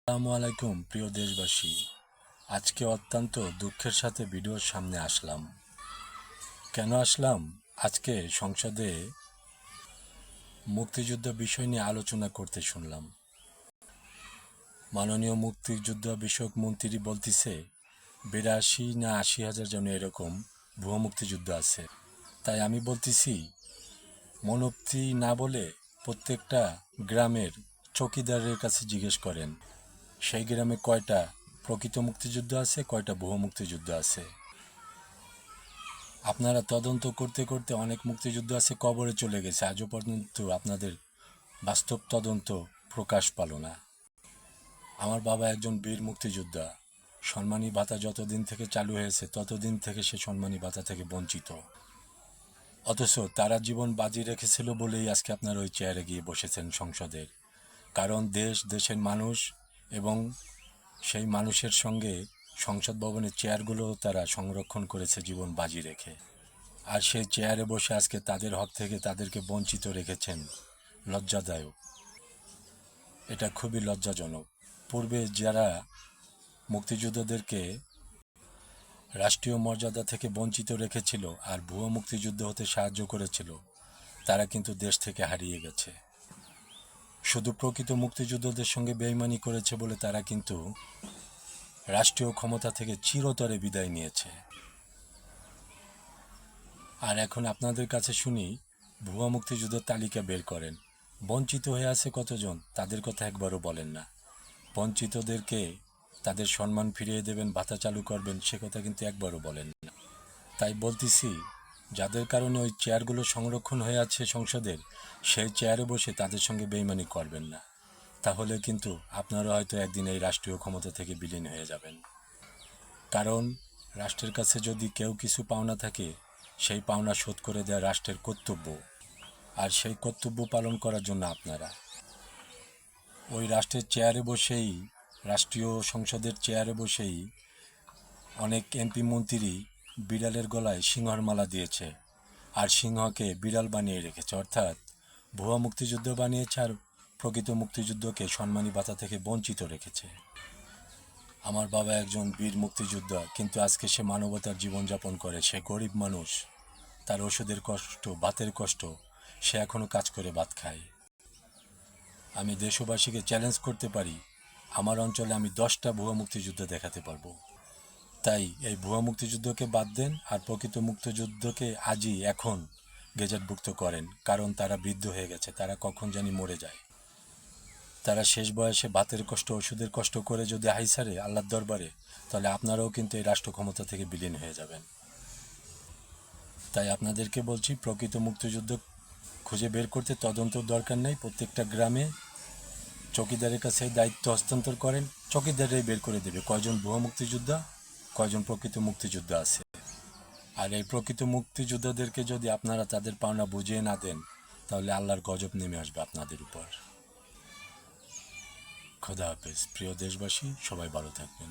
আসসালামু আলাইকুম প্রিয় দেশবাসী। আজকে অত্যন্ত দুঃখের সাথে ভিডিওর সামনে আসলাম। কেন আসলাম? আজকে সংসদে মুক্তিযুদ্ধ বিষয় নিয়ে আলোচনা করতে শুনলাম। মাননীয় মুক্তিযুদ্ধ বিষয়ক মন্ত্রী বলতেছে 82 না 80,000 যেন এরকম ভুয়া মুক্তিযুদ্ধ আছে। তাই আমি বলতেছি মনোক্তি না বলে প্রত্যেকটা গ্রামের চৌকিদারের কাছে জিজ্ঞেস করেন সেই গ্রামে কয়টা প্রকৃত মুক্তিযুদ্ধ আছে, কয়টা ভুয়া মুক্তিযুদ্ধ আছে। আপনারা তদন্ত করতে করতে অনেক মুক্তিযুদ্ধ আছে কবরে চলে গেছে, আজও পর্যন্ত আপনাদের বাস্তব তদন্ত প্রকাশ পাল না। আমার বাবা একজন বীর মুক্তিযোদ্ধা। সম্মানী ভাতা যতদিন থেকে চালু হয়েছে ততদিন থেকে সে সম্মানী ভাতা থেকে বঞ্চিত। অথচ তারা জীবন বাজি রেখেছিল বলেই আজকে আপনারা ওই চেয়ারে গিয়ে বসেছেন সংসদের। কারণ দেশের মানুষ এবং সেই মানুষের সঙ্গে সংসদ ভবনের চেয়ারগুলো তারা সংরক্ষণ করেছে জীবন বাজি রেখে। আর সেই চেয়ারে বসে আজকে তাদের হক থেকে তাদেরকে বঞ্চিত রেখেছেন। লজ্জাদায়ক, এটা খুবই লজ্জাজনক। পূর্বে যারা মুক্তিযোদ্ধাদেরকে রাষ্ট্রীয় মর্যাদা থেকে বঞ্চিত রেখেছিল আর ভুয়া মুক্তিযুদ্ধ হতে সাহায্য করেছিল, তারা কিন্তু দেশ থেকে হারিয়ে গেছে। শুধু প্রকৃত মুক্তিযোদ্ধাদের সঙ্গে বেইমানি করেছে বলে তারা কিন্তু রাষ্ট্রীয় ক্ষমতা থেকে চিরতরে বিদায় নিয়েছে। আর এখন আপনাদের কাছে শুনি ভুয়া মুক্তিযুদ্ধের তালিকা বের করেন। বঞ্চিত হয়ে আছে কতজন, তাদের কথা একবারও বলেন না। বঞ্চিতদেরকে তাদের সম্মান ফিরিয়ে দেবেন, ভাতা চালু করবেন, সে কথা কিন্তু একবারও বলেন না। তাই বলতেছি, যাদের কারণে ওই চেয়ারগুলো সংরক্ষণ হয়ে আছে সংসদের, সেই চেয়ারে বসে তাদের সঙ্গে বেইমানি করবেন না। তাহলে কিন্তু আপনারা হয়তো একদিন এই রাষ্ট্রীয় ক্ষমতা থেকে বিলীন হয়ে যাবেন। কারণ রাষ্ট্রের কাছে যদি কেউ কিছু পাওনা থাকে, সেই পাওনা শোধ করে দেওয়া রাষ্ট্রের কর্তব্য। আর সেই কর্তব্য পালন করার জন্য আপনারা ওই রাষ্ট্রের চেয়ারে বসেই, রাষ্ট্রীয় সংসদের চেয়ারে বসেই অনেক এমপি মন্ত্রী বিড়ালের গলায় সিংহর মালা দিয়েছে আর সিংহকে বিড়াল বানিয়ে রেখেছে। অর্থাৎ ভুয়া মুক্তিযুদ্ধ বানিয়েছে আর প্রকৃত মুক্তিযুদ্ধকে সম্মানী ভাতা থেকে বঞ্চিত রেখেছে। আমার বাবা একজন বীর মুক্তিযোদ্ধা, কিন্তু আজকে সে মানবতার জীবনযাপন করে। সে গরিব মানুষ, তার ওষুধের কষ্ট, ভাতের কষ্ট, সে এখনও কাজ করে ভাত খায়। আমি দেশবাসীকে চ্যালেঞ্জ করতে পারি, আমার অঞ্চলে আমি 10টা ভুয়া মুক্তিযুদ্ধ দেখাতে পারবো। তাই এই ভুয়া মুক্তিযুদ্ধকে বাদ দেন আর প্রকৃত মুক্তিযুদ্ধকে আজই এখন গেজেটভুক্ত করেন। কারণ তারা বৃদ্ধ হয়ে গেছে, তারা কখন জানি মরে যায়। তারা শেষ বয়সে ভাতের কষ্ট, ওষুধের কষ্ট করে যদি হাইসারে আল্লাহর দরবারে, তাহলে আপনারাও কিন্তু এই রাষ্ট্র ক্ষমতা থেকে বিলীন হয়ে যাবেন। তাই আপনাদেরকে বলছি, প্রকৃত মুক্তিযুদ্ধ খুঁজে বের করতে তদন্তর দরকার নেই। প্রত্যেকটা গ্রামে চৌকিদারের কাছে দায়িত্ব হস্তান্তর করেন, চৌকিদাররাই বের করে দেবে কয়জন ভুয়া মুক্তিযোদ্ধা, কয়জন প্রকৃত মুক্তিযোদ্ধা আছে। আর এই প্রকৃত মুক্তিযোদ্ধাদেরকে যদি আপনারা তাদের পাওনা বুঝিয়ে না দেন, তাহলে আল্লাহর গজব নেমে আসবে আপনাদের উপর। খোদা হাফেজ। প্রিয় দেশবাসী, সবাই ভালো থাকবেন।